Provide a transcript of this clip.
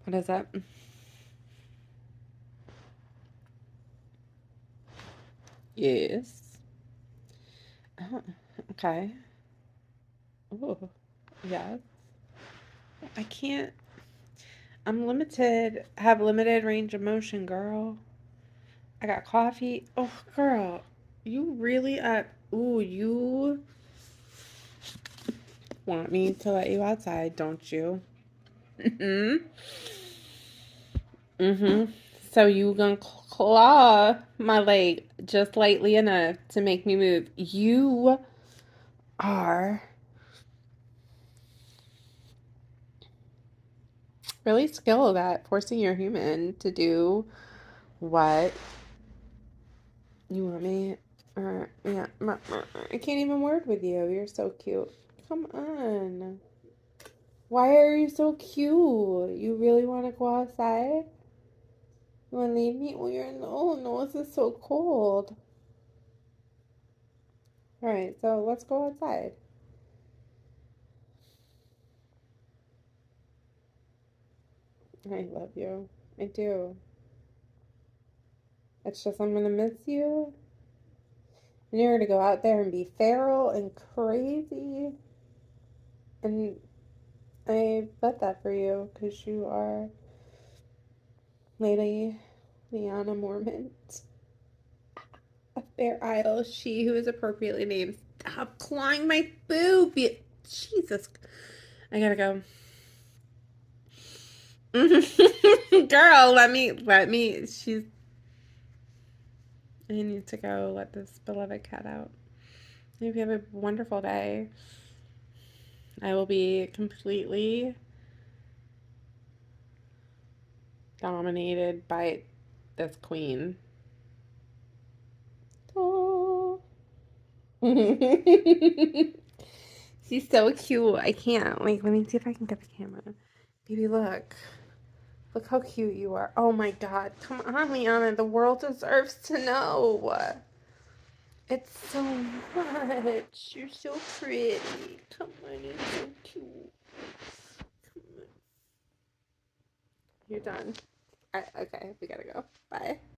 What is that? Yes. Oh, okay. Oh, yes. I can't. I'm limited. Have limited range of motion, girl. I got coffee. Oh, girl. You really ooh, you want me to let you outside, don't you? Mm-hmm. Mm-hmm. So you gonna claw my leg just lightly enough to make me move. You are really skilled at forcing your human to do what you want me. Yeah, I can't even word with you. You're so cute. Come on. Why are you so cute? You really want to go outside? You want to leave me? Oh, oh no, this is so cold. All right, so let's go outside. I love you. I do. It's just I'm gonna miss you. And you're gonna go out there and be feral and crazy. And I bet that for you because you are Lady Leanna Mormont, a fair isle, she who is appropriately named. Stop clawing my boob, Jesus. I gotta go. Girl, she's, I need to go let this beloved cat out. I hope you have a wonderful day. I will be completely dominated by this queen. Oh. She's so cute. I can't. Like, let me see if I can get the camera. Baby, look. Look how cute you are. Oh my god. Come on, Liana. The world deserves to know. It's so much. You're so pretty. Come on, you're so cute. Come on. You're done. Alright, okay, we gotta go. Bye.